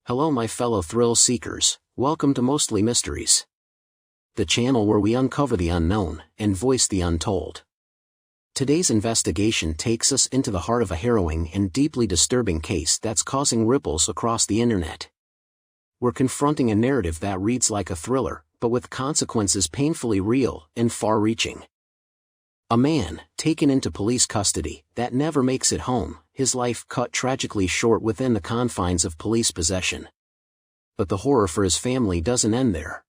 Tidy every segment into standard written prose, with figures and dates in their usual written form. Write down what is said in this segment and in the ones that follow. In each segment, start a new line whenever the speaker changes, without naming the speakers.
Hello my fellow thrill seekers, welcome to Mostly Mysteries, the channel where we uncover the unknown and voice the untold. Today's investigation takes us into the heart of a harrowing and deeply disturbing case that's causing ripples across the internet. We're confronting a narrative that reads like a thriller, but with consequences painfully real and far-reaching. A man, taken into police custody, that never makes it home, his life cut tragically short within the confines of police possession. But the horror for his family doesn't end there.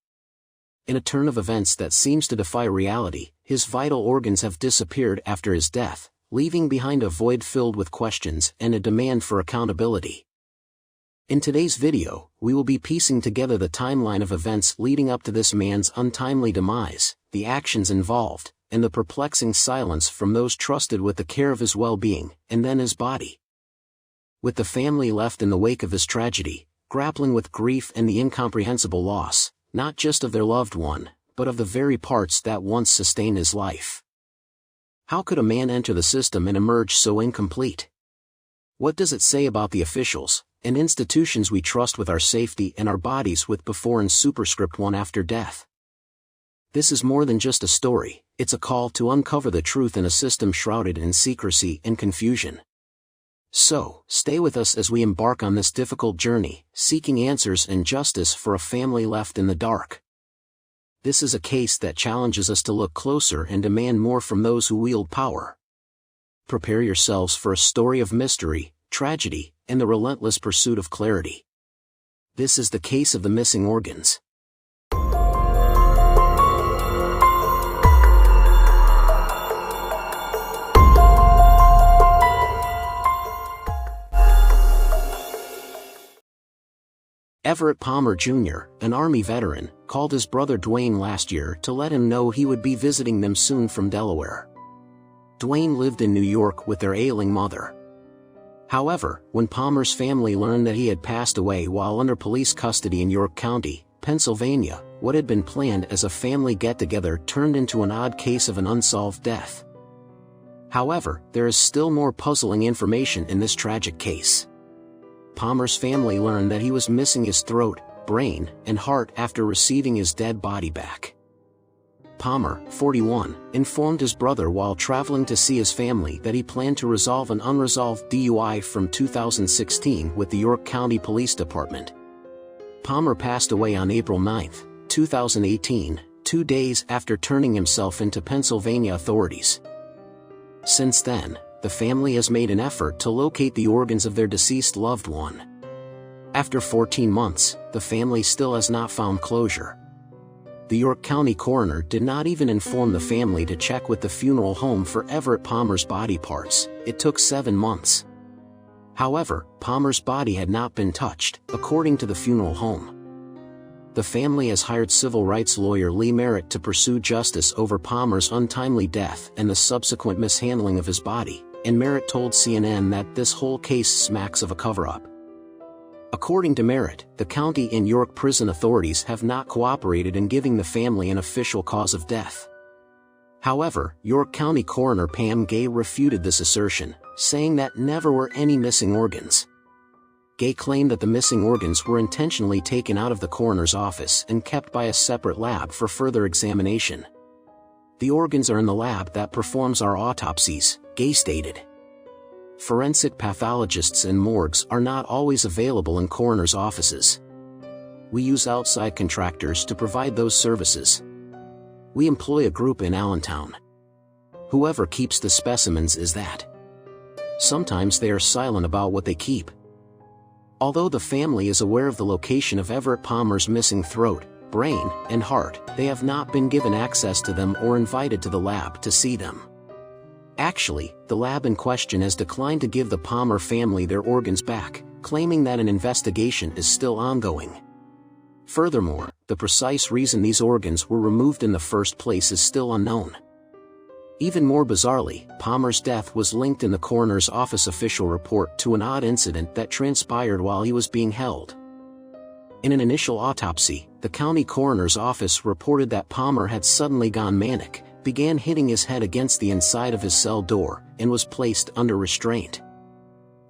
In a turn of events that seems to defy reality, his vital organs have disappeared after his death, leaving behind a void filled with questions and a demand for accountability. In today's video, we will be piecing together the timeline of events leading up to this man's untimely demise, the actions involved, and the perplexing silence from those trusted with the care of his well-being, and then his body. With the family left in the wake of his tragedy, grappling with grief and the incomprehensible loss, not just of their loved one, but of the very parts that once sustained his life. How could a man enter the system and emerge so incomplete? What does it say about the officials and institutions we trust with our safety and our bodies with before and superscript 1 after death? This is more than just a story, it's a call to uncover the truth in a system shrouded in secrecy and confusion. So, stay with us as we embark on this difficult journey, seeking answers and justice for a family left in the dark. This is a case that challenges us to look closer and demand more from those who wield power. Prepare yourselves for a story of mystery, tragedy, and the relentless pursuit of clarity. This is the case of the missing organs. Everett Palmer Jr., an Army veteran, called his brother Dwayne last year to let him know he would be visiting them soon from Delaware. Dwayne lived in New York with their ailing mother. However, when Palmer's family learned that he had passed away while under police custody in York County, Pennsylvania, what had been planned as a family get-together turned into an odd case of an unsolved death. However, there is still more puzzling information in this tragic case. Palmer's family learned that he was missing his throat, brain, and heart after receiving his dead body back. Palmer, 41, informed his brother while traveling to see his family that he planned to resolve an unresolved DUI from 2016 with the York County Police Department. Palmer passed away on April 9, 2018, 2 days after turning himself into Pennsylvania authorities. Since then, the family has made an effort to locate the organs of their deceased loved one. After 14 months, the family still has not found closure. The York County coroner did not even inform the family to check with the funeral home for Everett Palmer's body parts. It took 7 months. However, Palmer's body had not been touched, according to the funeral home. The family has hired civil rights lawyer Lee Merritt to pursue justice over Palmer's untimely death and the subsequent mishandling of his body, and Merritt told CNN that this whole case smacks of a cover-up. According to Merritt, the county and York prison authorities have not cooperated in giving the family an official cause of death. However, York County Coroner Pam Gay refuted this assertion, saying that never were any missing organs. Gay claimed that the missing organs were intentionally taken out of the coroner's office and kept by a separate lab for further examination. The organs are in the lab that performs our autopsies, Gay stated. Forensic pathologists and morgues are not always available in coroners' offices. We use outside contractors to provide those services. We employ a group in Allentown. Whoever keeps the specimens is that. Sometimes they are silent about what they keep. Although the family is aware of the location of Everett Palmer's missing throat, brain, and heart, they have not been given access to them or invited to the lab to see them. Actually, the lab in question has declined to give the Palmer family their organs back, claiming that an investigation is still ongoing. Furthermore, the precise reason these organs were removed in the first place is still unknown. Even more bizarrely, Palmer's death was linked in the coroner's office official report to an odd incident that transpired while he was being held. In an initial autopsy, the county coroner's office reported that Palmer had suddenly gone manic, began hitting his head against the inside of his cell door, and was placed under restraint.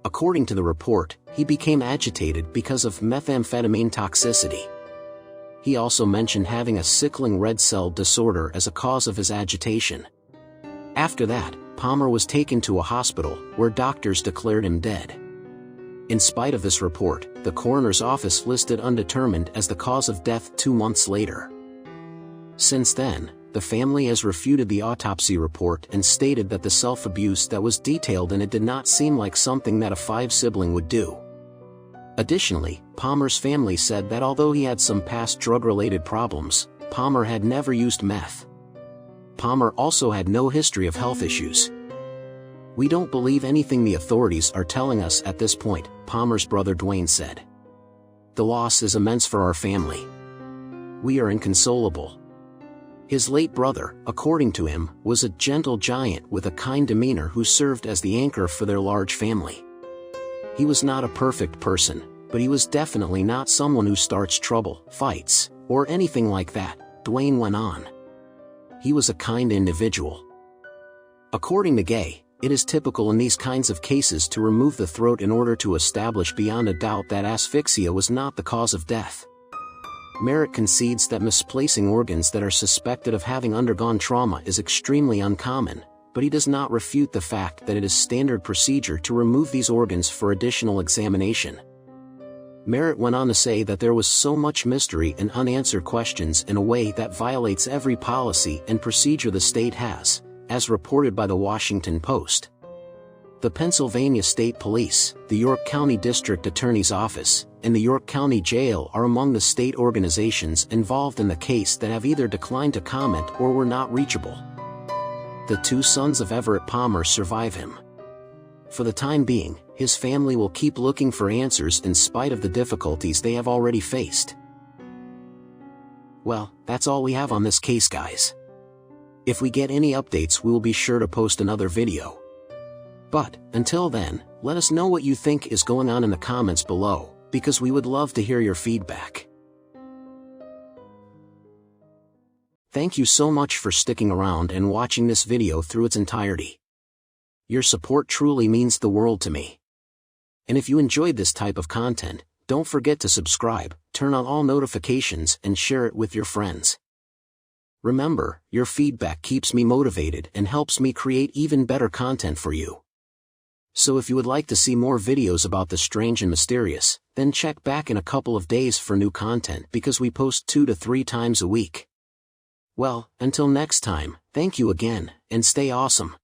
According to the report, he became agitated because of methamphetamine toxicity. He also mentioned having a sickling red cell disorder as a cause of his agitation. After that, Palmer was taken to a hospital, where doctors declared him dead. In spite of this report, the coroner's office listed undetermined as the cause of death 2 months later. Since then, the family has refuted the autopsy report and stated that the self-abuse that was detailed in it did not seem like something that a 5-sibling would do. Additionally, Palmer's family said that although he had some past drug-related problems, Palmer had never used meth. Palmer also had no history of health issues. "We don't believe anything the authorities are telling us at this point," Palmer's brother Dwayne said. "The loss is immense for our family. We are inconsolable." His late brother, according to him, was a gentle giant with a kind demeanor who served as the anchor for their large family. He was not a perfect person, but he was definitely not someone who starts trouble, fights, or anything like that, Dwayne went on. He was a kind individual. According to Gay, it is typical in these kinds of cases to remove the throat in order to establish beyond a doubt that asphyxia was not the cause of death. Merritt concedes that misplacing organs that are suspected of having undergone trauma is extremely uncommon, but he does not refute the fact that it is standard procedure to remove these organs for additional examination. Merritt went on to say that there was so much mystery and unanswered questions in a way that violates every policy and procedure the state has, as reported by the Washington Post. The Pennsylvania State Police, the York County District Attorney's Office, and the York County Jail are among the state organizations involved in the case that have either declined to comment or were not reachable. The 2 sons of Everett Palmer survive him. For the time being, his family will keep looking for answers in spite of the difficulties they have already faced. Well, that's all we have on this case, guys. If we get any updates, we will be sure to post another video. But, until then, let us know what you think is going on in the comments below, because we would love to hear your feedback. Thank you so much for sticking around and watching this video through its entirety. Your support truly means the world to me. And if you enjoyed this type of content, don't forget to subscribe, turn on all notifications, and share it with your friends. Remember, your feedback keeps me motivated and helps me create even better content for you. So if you would like to see more videos about the strange and mysterious, then check back in a couple of days for new content because we post 2 to 3 times a week. Well, until next time, thank you again, and stay awesome.